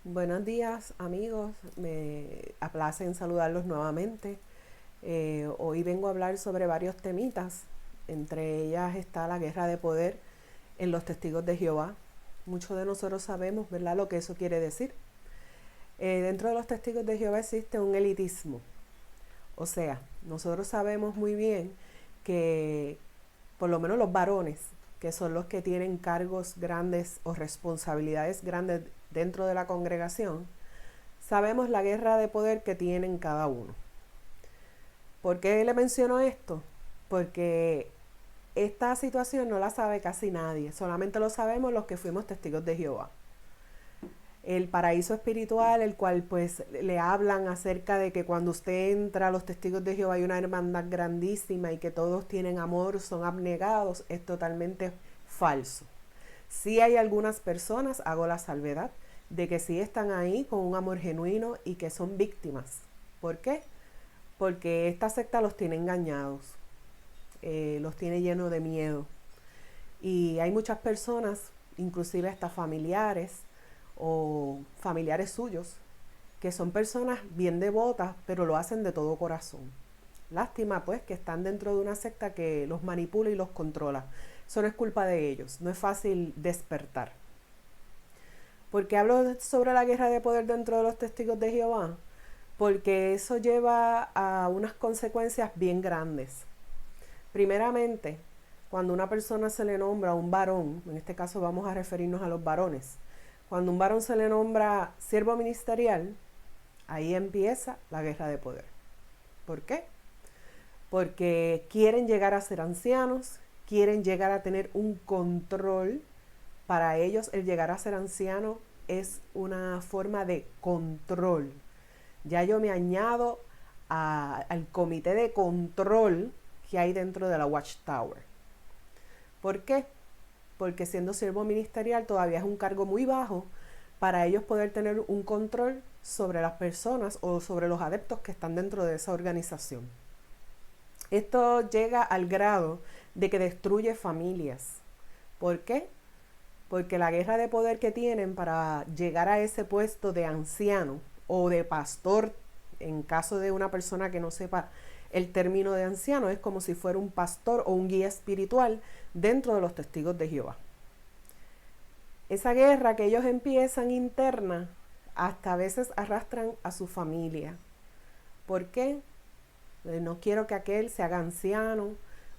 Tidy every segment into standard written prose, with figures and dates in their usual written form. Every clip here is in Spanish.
Buenos días amigos, me aplacen saludarlos nuevamente. Hoy vengo a hablar sobre varios temitas, entre ellas está la guerra de poder en los testigos de Jehová. Muchos de nosotros sabemos, ¿verdad?, lo que eso quiere decir. Dentro de los testigos de Jehová existe un elitismo, o sea, nosotros sabemos muy bien que por lo menos los varones, que son los que tienen cargos grandes o responsabilidades grandes dentro de la congregación, sabemos la guerra de poder que tienen cada uno. ¿Por qué le menciono esto? Porque esta situación no la sabe casi nadie, solamente lo sabemos los que fuimos testigos de Jehová. El paraíso espiritual, el cual pues le hablan acerca de que cuando usted entra a los testigos de Jehová hay una hermandad grandísima y que todos tienen amor, son abnegados, es totalmente falso. Sí hay algunas personas, hago la salvedad, de que sí están ahí con un amor genuino y que son víctimas. ¿Por qué? Porque esta secta los tiene engañados, los tiene llenos de miedo. Y hay muchas personas, inclusive hasta familiares o familiares suyos, que son personas bien devotas, pero lo hacen de todo corazón. Lástima pues que están dentro de una secta que los manipula y los controla. Eso no es culpa de ellos, no es fácil despertar. ¿Por qué hablo sobre la guerra de poder dentro de los testigos de Jehová? Porque eso lleva a unas consecuencias bien grandes. Primeramente, cuando una persona se le nombra a un varón, en este caso vamos a referirnos a los varones, cuando un varón se le nombra siervo ministerial, ahí empieza la guerra de poder. ¿Por qué? Porque quieren llegar a ser ancianos, quieren llegar a tener un control. Para ellos el llegar a ser anciano es una forma de control. Ya yo me añado al comité de control que hay dentro de la Watchtower. ¿Por qué? Porque siendo siervo ministerial todavía es un cargo muy bajo para ellos poder tener un control sobre las personas o sobre los adeptos que están dentro de esa organización. Esto llega al grado de que destruye familias. ¿Por qué? Porque la guerra de poder que tienen para llegar a ese puesto de anciano o de pastor, en caso de una persona que no sepa el término de anciano, es como si fuera un pastor o un guía espiritual dentro de los testigos de Jehová. Esa guerra que ellos empiezan interna, hasta a veces arrastran a su familia. ¿Por qué? No quiero que aquel se haga anciano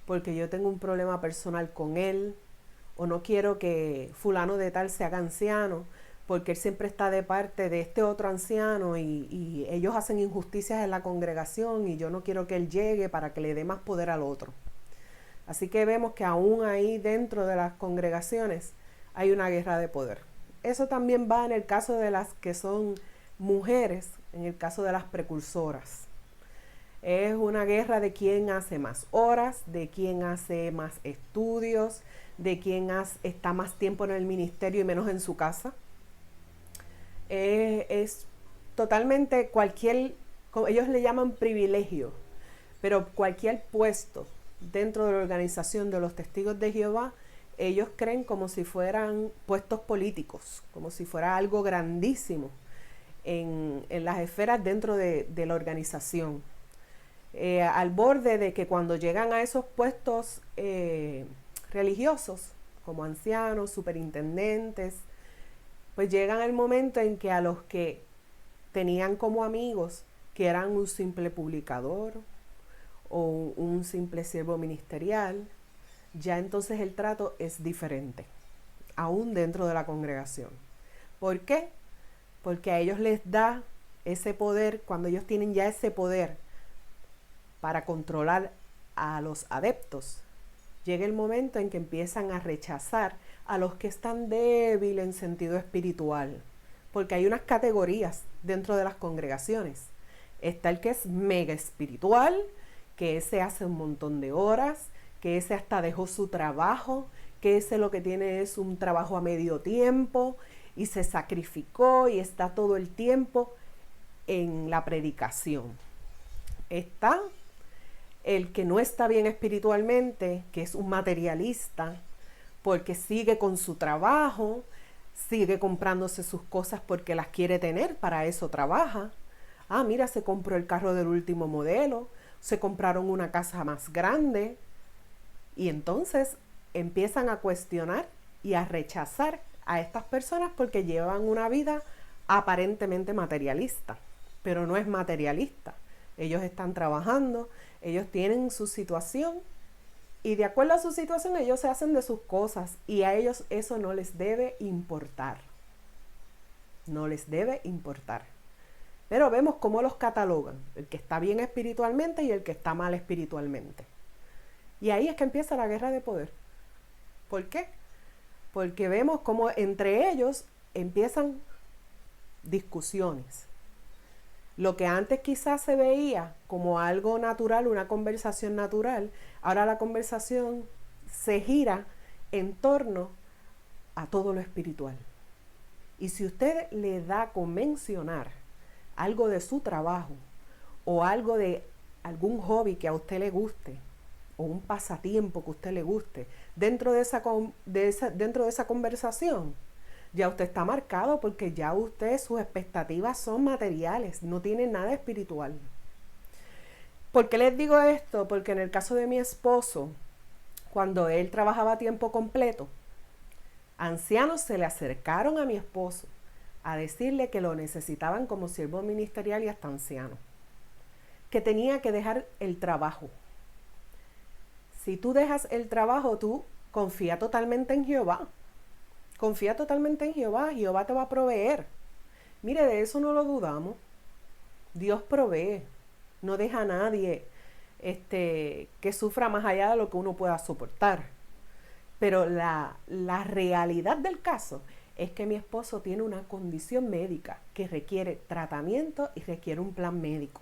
porque yo tengo un problema personal con él, o no quiero que fulano de tal se haga anciano porque él siempre está de parte de este otro anciano y ellos hacen injusticias en la congregación y yo no quiero que él llegue para que le dé más poder al otro. Así que vemos que aún ahí dentro de las congregaciones hay una guerra de poder. Eso también va en el caso de las que son mujeres, en el caso de las precursoras. Es una guerra de quién hace más horas, de quién hace más estudios, de quién está más tiempo en el ministerio y menos en su casa. Es totalmente cualquier, como ellos le llaman privilegio, pero cualquier puesto dentro de la organización de los testigos de Jehová, ellos creen como si fueran puestos políticos, como si fuera algo grandísimo en las esferas dentro de la organización. Al borde de que cuando llegan a esos puestos religiosos, como ancianos, superintendentes, pues llegan el momento en que a los que tenían como amigos, que eran un simple publicador o un simple siervo ministerial, ya entonces el trato es diferente, aún dentro de la congregación. ¿Por qué? Porque a ellos les da ese poder, cuando ellos tienen ya ese poder para controlar a los adeptos, llega el momento en que empiezan a rechazar a los que están débiles en sentido espiritual, porque hay unas categorías dentro de las congregaciones. Está el que es mega espiritual, que ese hace un montón de horas, que ese hasta dejó su trabajo, que ese lo que tiene es un trabajo a medio tiempo y se sacrificó y está todo el tiempo en la predicación. Está el que no está bien espiritualmente, que es un materialista, porque sigue con su trabajo, sigue comprándose sus cosas porque las quiere tener, para eso trabaja. Ah, mira, se compró el carro del último modelo, se compraron una casa más grande y entonces empiezan a cuestionar y a rechazar a estas personas porque llevan una vida aparentemente materialista, pero no es materialista. Ellos están trabajando, ellos tienen su situación y de acuerdo a su situación ellos se hacen de sus cosas y a ellos eso no les debe importar. No les debe importar. Pero vemos cómo los catalogan, el que está bien espiritualmente y el que está mal espiritualmente. Y ahí es que empieza la guerra de poder. ¿Por qué? Porque vemos cómo entre ellos empiezan discusiones. Lo que antes quizás se veía como algo natural, una conversación natural, ahora la conversación se gira en torno a todo lo espiritual. Y si usted le da con mencionar algo de su trabajo o algo de algún hobby que a usted le guste o un pasatiempo que a usted le guste dentro de esa conversación, ya usted está marcado porque ya usted, sus expectativas son materiales, no tiene nada espiritual. ¿Por qué les digo esto? Porque en el caso de mi esposo, cuando él trabajaba a tiempo completo, ancianos se le acercaron a mi esposo a decirle que lo necesitaban como siervo ministerial y hasta anciano, que tenía que dejar el trabajo. Si tú dejas el trabajo, tú confía totalmente en Jehová. Confía totalmente en Jehová, Jehová te va a proveer. Mire, de eso no lo dudamos. Dios provee, no deja a nadie que sufra más allá de lo que uno pueda soportar. Pero la realidad del caso es que mi esposo tiene una condición médica que requiere tratamiento y requiere un plan médico.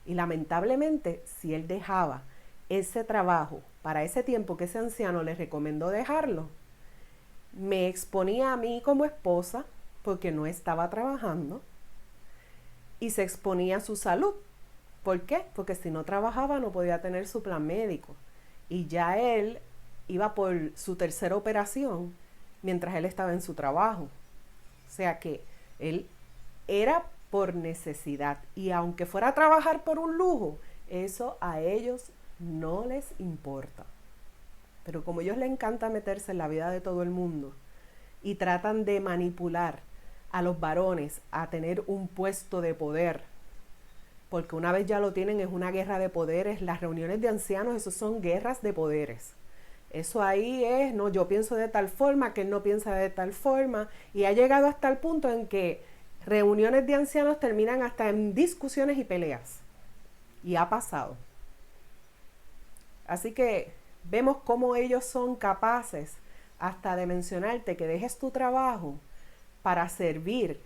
Y lamentablemente, si él dejaba ese trabajo para ese tiempo que ese anciano le recomendó dejarlo, me exponía a mí como esposa porque no estaba trabajando y se exponía a su salud. ¿Por qué? Porque si no trabajaba no podía tener su plan médico y ya él iba por su tercera operación mientras él estaba en su trabajo. O sea que él era por necesidad y aunque fuera a trabajar por un lujo, eso a ellos no les importa. Pero como a ellos les encanta meterse en la vida de todo el mundo y tratan de manipular a los varones a tener un puesto de poder, porque una vez ya lo tienen es una guerra de poderes. Las reuniones de ancianos, eso son guerras de poderes. Eso ahí es, no, yo pienso de tal forma, que él no piensa de tal forma, y ha llegado hasta el punto en que reuniones de ancianos terminan hasta en discusiones y peleas. Y ha pasado. Así que vemos cómo ellos son capaces hasta de mencionarte que dejes tu trabajo para servir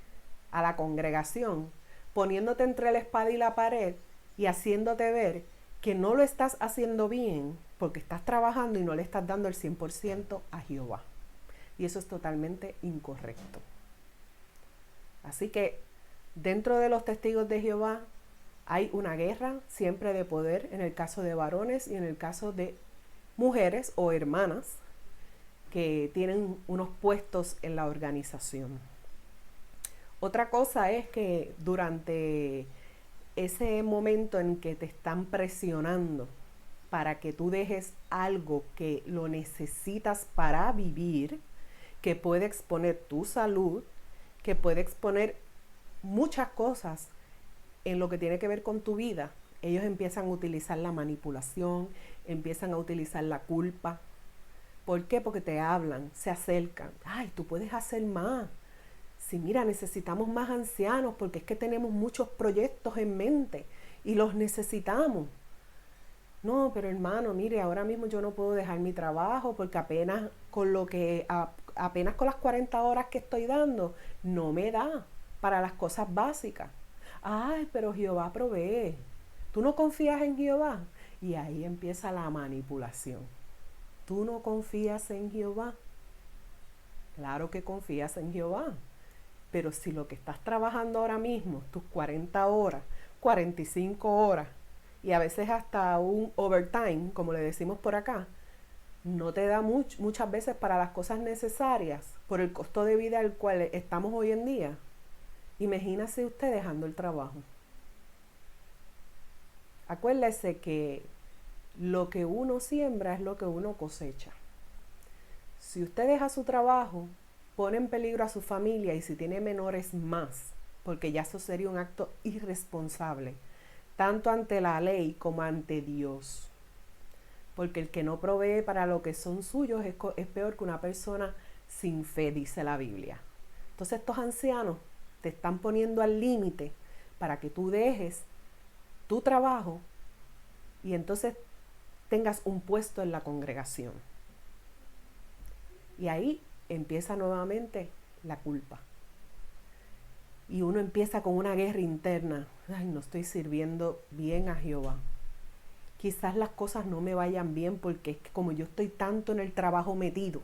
a la congregación, poniéndote entre la espada y la pared y haciéndote ver que no lo estás haciendo bien porque estás trabajando y no le estás dando el 100% a Jehová. Y eso es totalmente incorrecto. Así que dentro de los testigos de Jehová hay una guerra siempre de poder en el caso de varones y en el caso de mujeres o hermanas que tienen unos puestos en la organización. Otra cosa es que durante ese momento en que te están presionando para que tú dejes algo que lo necesitas para vivir, que puede exponer tu salud, que puede exponer muchas cosas en lo que tiene que ver con tu vida, ellos empiezan a utilizar la manipulación, empiezan a utilizar la culpa. ¿Por qué? Porque te hablan, se acercan. Ay, tú puedes hacer más. Sí, mira, necesitamos más ancianos porque es que tenemos muchos proyectos en mente y los necesitamos. No, pero hermano, mire, ahora mismo yo no puedo dejar mi trabajo porque apenas con las 40 horas que estoy dando, no me da para las cosas básicas. Ay, pero Jehová provee. ¿Tú no confías en Jehová? Y ahí empieza la manipulación. ¿Tú no confías en Jehová? Claro que confías en Jehová. Pero si lo que estás trabajando ahora mismo, tus 40 horas, 45 horas, y a veces hasta un overtime, como le decimos por acá, no te da muchas veces para las cosas necesarias por el costo de vida al cual estamos hoy en día, imagínese usted dejando el trabajo. Acuérdese que lo que uno siembra es lo que uno cosecha. Si usted deja su trabajo, pone en peligro a su familia y si tiene menores más, porque ya eso sería un acto irresponsable, tanto ante la ley como ante Dios. Porque el que no provee para lo que son suyos es peor que una persona sin fe, dice la Biblia. Entonces estos ancianos te están poniendo al límite para que tú dejes tu trabajo y entonces tengas un puesto en la congregación. Y ahí empieza nuevamente la culpa. Y uno empieza con una guerra interna. Ay, no estoy sirviendo bien a Jehová. Quizás las cosas no me vayan bien porque es que como yo estoy tanto en el trabajo metido,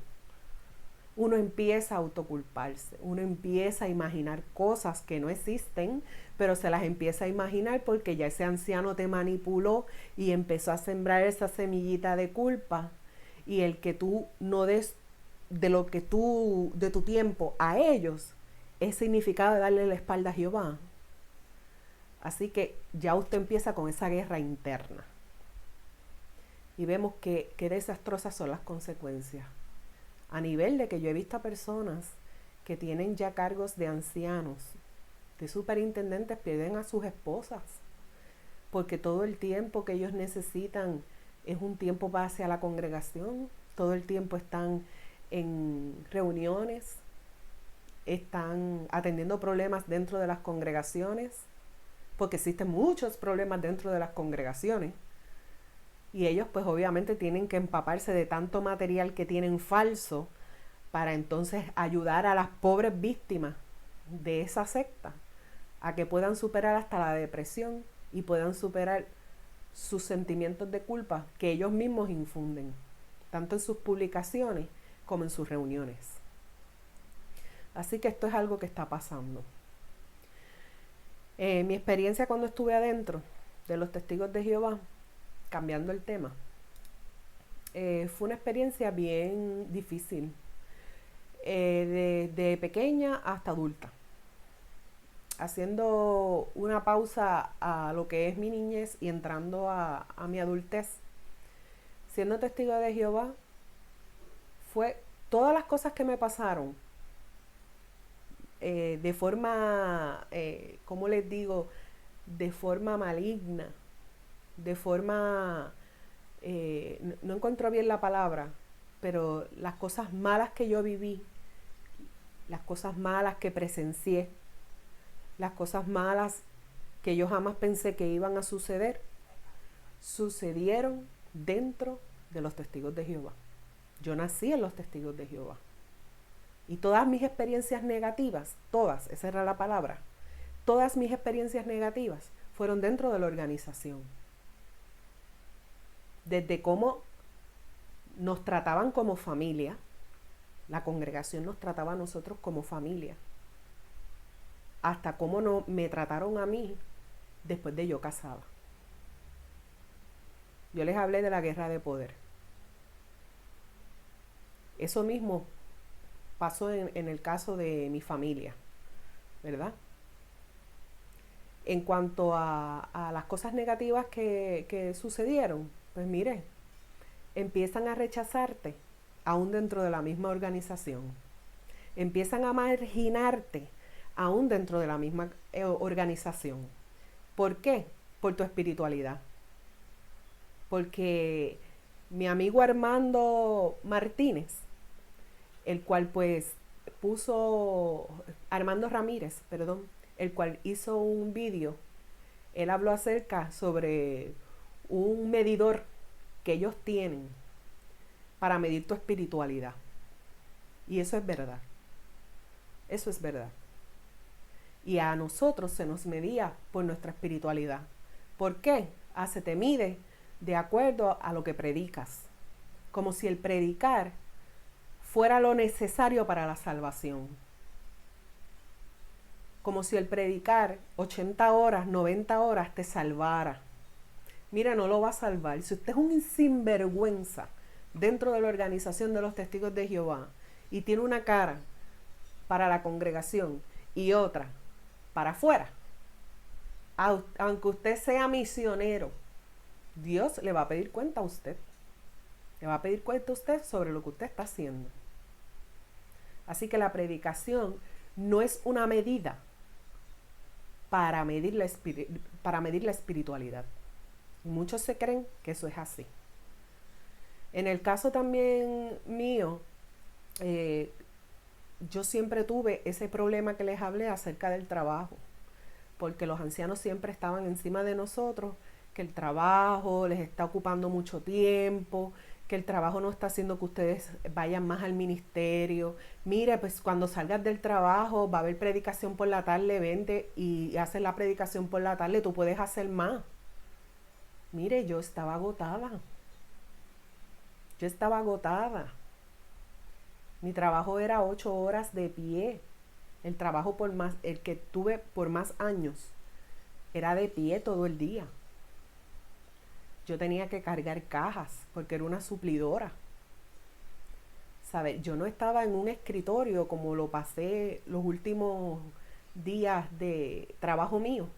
uno empieza a autoculparse, uno empieza a imaginar cosas que no existen, pero se las empieza a imaginar porque ya ese anciano te manipuló y empezó a sembrar esa semillita de culpa, y el que tú no des de tu tiempo a ellos es significado de darle la espalda a Jehová. Así que ya usted empieza con esa guerra interna. Y vemos que desastrosas son las consecuencias. A nivel de que yo he visto a personas que tienen ya cargos de ancianos, de superintendentes, pierden a sus esposas, porque todo el tiempo que ellos necesitan es un tiempo hacia la congregación, todo el tiempo están en reuniones, están atendiendo problemas dentro de las congregaciones, porque existen muchos problemas dentro de las congregaciones. Y ellos pues obviamente tienen que empaparse de tanto material que tienen falso para entonces ayudar a las pobres víctimas de esa secta a que puedan superar hasta la depresión y puedan superar sus sentimientos de culpa que ellos mismos infunden, tanto en sus publicaciones como en sus reuniones. Así que esto es algo que está pasando. Mi experiencia cuando estuve adentro de los Testigos de Jehová, cambiando el tema, fue una experiencia bien difícil, de pequeña hasta adulta. Haciendo una pausa a lo que es mi niñez y entrando a mi adultez, siendo testigo de Jehová, fue todas las cosas que me pasaron de forma, ¿cómo les digo? De forma maligna, de forma, no encuentro bien la palabra, pero las cosas malas que yo viví, las cosas malas que presencié, las cosas malas que yo jamás pensé que iban a suceder, sucedieron dentro de los Testigos de Jehová. Yo nací en los Testigos de Jehová. Y todas mis experiencias negativas, todas, esa era la palabra, todas mis experiencias negativas fueron dentro de la organización. Desde cómo nos trataban como familia, la congregación nos trataba a nosotros como familia, hasta cómo no me trataron a mí después de yo casada. Yo les hablé de la guerra de poder. Eso mismo pasó en el caso de mi familia, ¿verdad? En cuanto a las cosas negativas que sucedieron, pues mire, empiezan a rechazarte aún dentro de la misma organización. Empiezan a marginarte aún dentro de la misma organización. ¿Por qué? Por tu espiritualidad. Porque mi amigo Armando Martínez, el cual pues puso, Armando Ramírez, perdón, el cual hizo un vídeo, él habló acerca sobre un medidor que ellos tienen para medir tu espiritualidad. Y eso es verdad. Eso es verdad. Y a nosotros se nos medía por nuestra espiritualidad. ¿Por qué? Se te mide de acuerdo a lo que predicas. Como si el predicar fuera lo necesario para la salvación. Como si el predicar 80 horas, 90 te salvara. Mira, no lo va a salvar. Si usted es un sinvergüenza, dentro de la organización de los testigos de Jehová y tiene una cara para la congregación y otra para afuera, aunque usted sea misionero, Dios le va a pedir cuenta a usted. Le va a pedir cuenta a usted sobre lo que usted está haciendo. Así que la predicación no es una medida para medir la espiritualidad. Muchos se creen que eso es así. En el caso también mío, yo siempre tuve ese problema que les hablé acerca del trabajo, porque los ancianos siempre estaban encima de nosotros, que el trabajo les está ocupando mucho tiempo, que el trabajo no está haciendo que ustedes vayan más al ministerio. Mire, pues cuando salgas del trabajo va a haber predicación por la tarde, vente y haces la predicación por la tarde, tú puedes hacer más. Mire, yo estaba agotada. Mi trabajo era 8 horas de pie. El que tuve por más años, era de pie todo el día. Yo tenía que cargar cajas porque era una suplidora. ¿Sabe? Yo no estaba en un escritorio como lo pasé los últimos días de trabajo mío,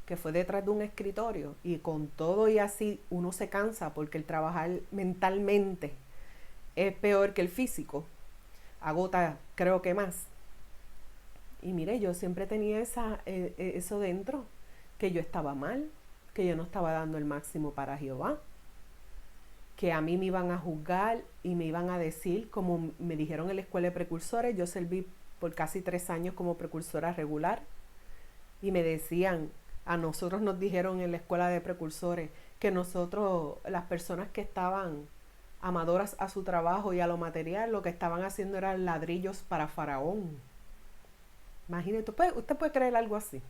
que fue detrás de un escritorio. Y con todo y así uno se cansa porque el trabajar mentalmente es peor que el físico. Agota, creo que más. Y mire, yo siempre tenía eso dentro, que yo estaba mal, que yo no estaba dando el máximo para Jehová, que a mí me iban a juzgar y me iban a decir, como me dijeron en la escuela de precursores. Yo serví por casi 3 años como precursora regular y me decían, a nosotros nos dijeron en la escuela de precursores que nosotros, las personas que estaban amadoras a su trabajo y a lo material, lo que estaban haciendo eran ladrillos para Faraón. Imagínate, usted puede creer algo así.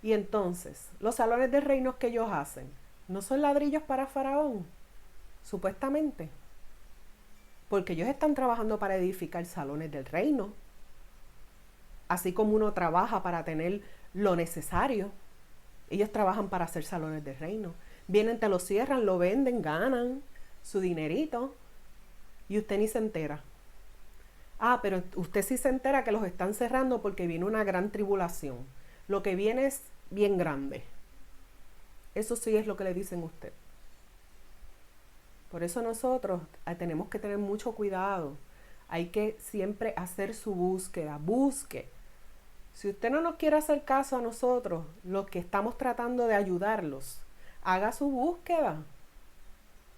Y entonces, los salones de reinos que ellos hacen, ¿no son ladrillos para Faraón? Supuestamente. Porque ellos están trabajando para edificar salones del reino. Así como uno trabaja para tener lo necesario, ellos trabajan para hacer salones del reino. Vienen, te lo cierran, lo venden, ganan su dinerito y usted ni se entera. Pero usted sí se entera que los están cerrando porque viene una gran tribulación. Lo que viene es bien grande. Eso sí es lo que le dicen a usted. Por eso nosotros tenemos que tener mucho cuidado. Hay que siempre hacer su búsqueda. Busque. Si usted no nos quiere hacer caso a nosotros, los que estamos tratando de ayudarlos, haga su búsqueda.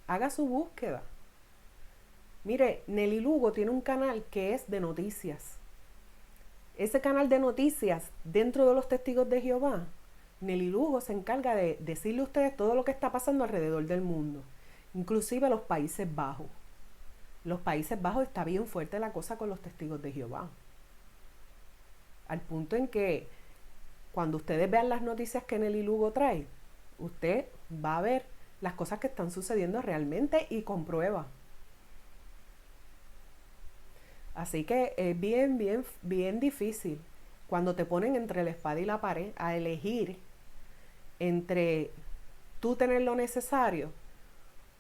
Haga su búsqueda. Mire, Nelly Lugo tiene un canal que es de noticias. Ese canal de noticias, dentro de los testigos de Jehová, Nelly Lugo se encarga de decirle a ustedes todo lo que está pasando alrededor del mundo, inclusive los Países Bajos. Los Países Bajos está bien fuerte la cosa con los testigos de Jehová. Al punto en que cuando ustedes vean las noticias que Nelly Lugo trae, usted va a ver las cosas que están sucediendo realmente y comprueba. Así que es bien difícil cuando te ponen entre la espada y la pared a elegir entre tú tener lo necesario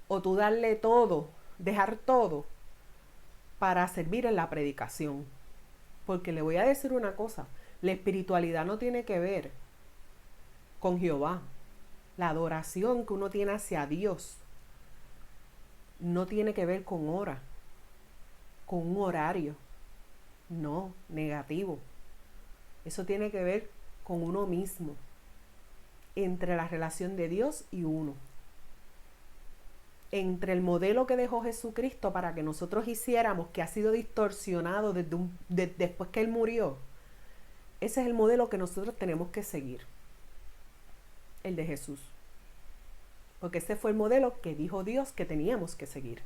o tú darle todo, dejar todo para servir en la predicación. Porque le voy a decir una cosa, la espiritualidad no tiene que ver con Jehová. La adoración que uno tiene hacia Dios no tiene que ver con hora, con un horario. No, negativo. Eso tiene que ver con uno mismo, entre la relación de Dios y uno, entre el modelo que dejó Jesucristo para que nosotros hiciéramos, que ha sido distorsionado después que Él murió. Ese es el modelo que nosotros tenemos que seguir, el de Jesús, porque ese fue el modelo que dijo Dios que teníamos que seguir.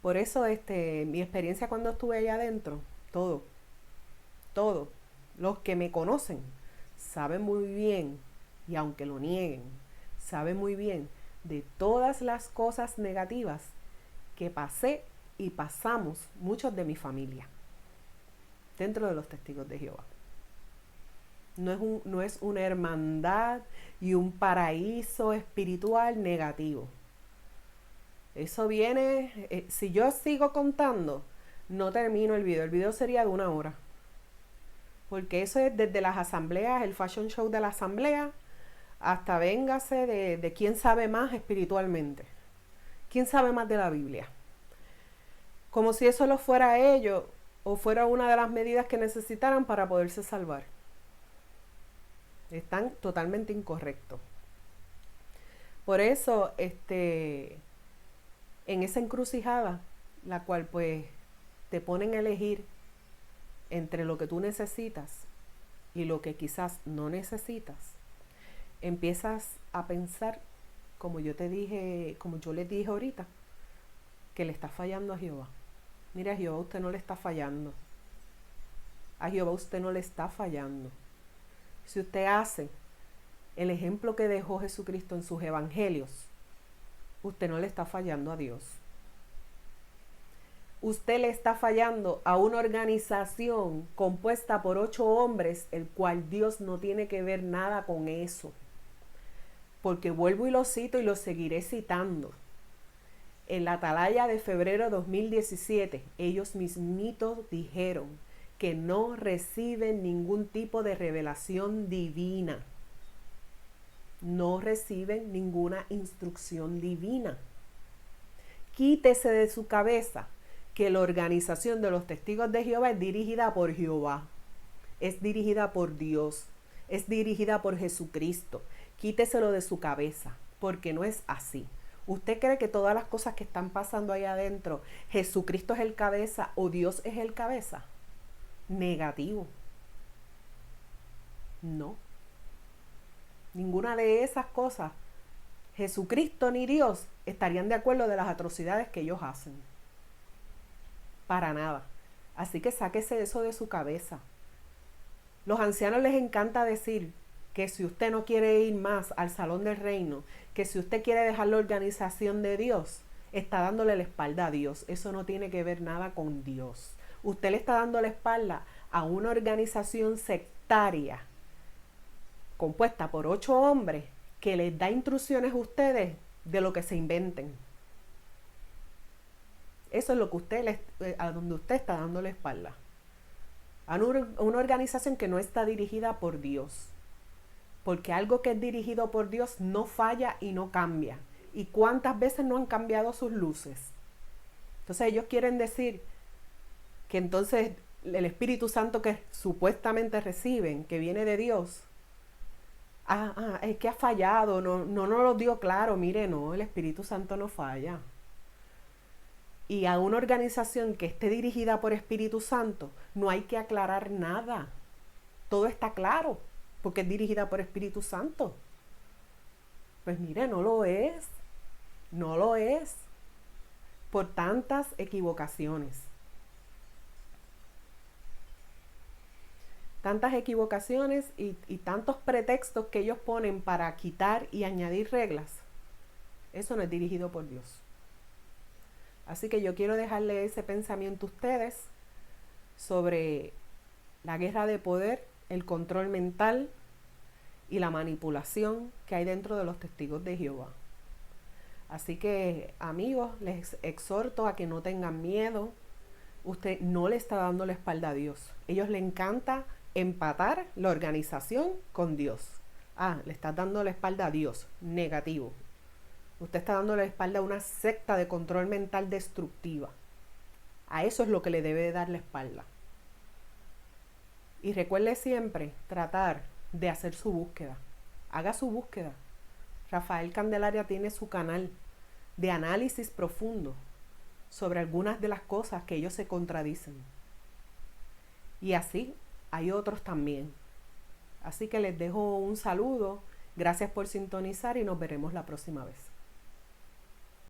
Por eso mi experiencia cuando estuve allá adentro, todo, los que me conocen saben muy bien, y aunque lo nieguen, saben muy bien de todas las cosas negativas que pasé y pasamos muchos de mi familia dentro de los testigos de Jehová. No es una hermandad y un paraíso espiritual negativo. Eso viene, si yo sigo contando, no termino el video. El video sería de 1 hora. Porque eso es desde las asambleas, el fashion show de la asamblea, hasta véngase de quién sabe más espiritualmente. ¿Quién sabe más de la Biblia? Como si eso lo fuera ellos o fuera una de las medidas que necesitaran para poderse salvar. Están totalmente incorrectos. Por eso, en esa encrucijada, la cual pues te ponen a elegir entre lo que tú necesitas y lo que quizás no necesitas, empiezas a pensar, como yo les dije ahorita, que le está fallando a Jehová. Mira, a Jehová usted no le está fallando. A Jehová usted no le está fallando. Si usted hace el ejemplo que dejó Jesucristo en sus evangelios, usted no le está fallando a Dios. Usted le está fallando a una organización compuesta por 8 hombres, el cual Dios no tiene que ver nada con eso. Porque vuelvo y lo cito y lo seguiré citando. En la atalaya de febrero de 2017, ellos mismitos dijeron que no reciben ningún tipo de revelación divina. No reciben ninguna instrucción divina. Quítese de su cabeza que la organización de los testigos de Jehová es dirigida por Jehová, es dirigida por Dios, es dirigida por Jesucristo. Quíteselo de su cabeza, porque no es así. ¿Usted cree que todas las cosas que están pasando ahí adentro, Jesucristo es el cabeza o Dios es el cabeza? Negativo. No. Ninguna de esas cosas, Jesucristo ni Dios, estarían de acuerdo de las atrocidades que ellos hacen. Para nada. Así que sáquese eso de su cabeza. Los ancianos les encanta decir que si usted no quiere ir más al salón del reino, que si usted quiere dejar la organización de Dios, está dándole la espalda a Dios. Eso no tiene que ver nada con Dios. Usted le está dando la espalda a una organización sectaria compuesta por 8 hombres que les da instrucciones a ustedes de lo que se inventen. Eso es lo que a donde usted está dando la espalda. A una organización que no está dirigida por Dios. Porque algo que es dirigido por Dios no falla y no cambia. ¿Y cuántas veces no han cambiado sus luces? Entonces ellos quieren decir que entonces el Espíritu Santo que supuestamente reciben, que viene de Dios, es que ha fallado, no lo dio claro. Mire, no, el Espíritu Santo no falla. Y a una organización que esté dirigida por Espíritu Santo, no hay que aclarar nada. Todo está claro, porque es dirigida por Espíritu Santo. Pues mire, no lo es. No lo es. Por tantas equivocaciones. Tantas equivocaciones y tantos pretextos que ellos ponen para quitar y añadir reglas. Eso no es dirigido por Dios. Así que yo quiero dejarle ese pensamiento a ustedes sobre la guerra de poder, el control mental y la manipulación que hay dentro de los testigos de Jehová. Así que, amigos, les exhorto a que no tengan miedo. Usted no le está dando la espalda a Dios. Ellos les encanta empatar la organización con Dios. Le está dando la espalda a Dios. Negativo. Usted está dando la espalda a una secta de control mental destructiva. A eso es lo que le debe dar la espalda. Y recuerde siempre tratar de hacer su búsqueda. Haga su búsqueda. Rafael Candelaria tiene su canal de análisis profundo sobre algunas de las cosas que ellos se contradicen. Y así hay otros también. Así que les dejo un saludo. Gracias por sintonizar y nos veremos la próxima vez.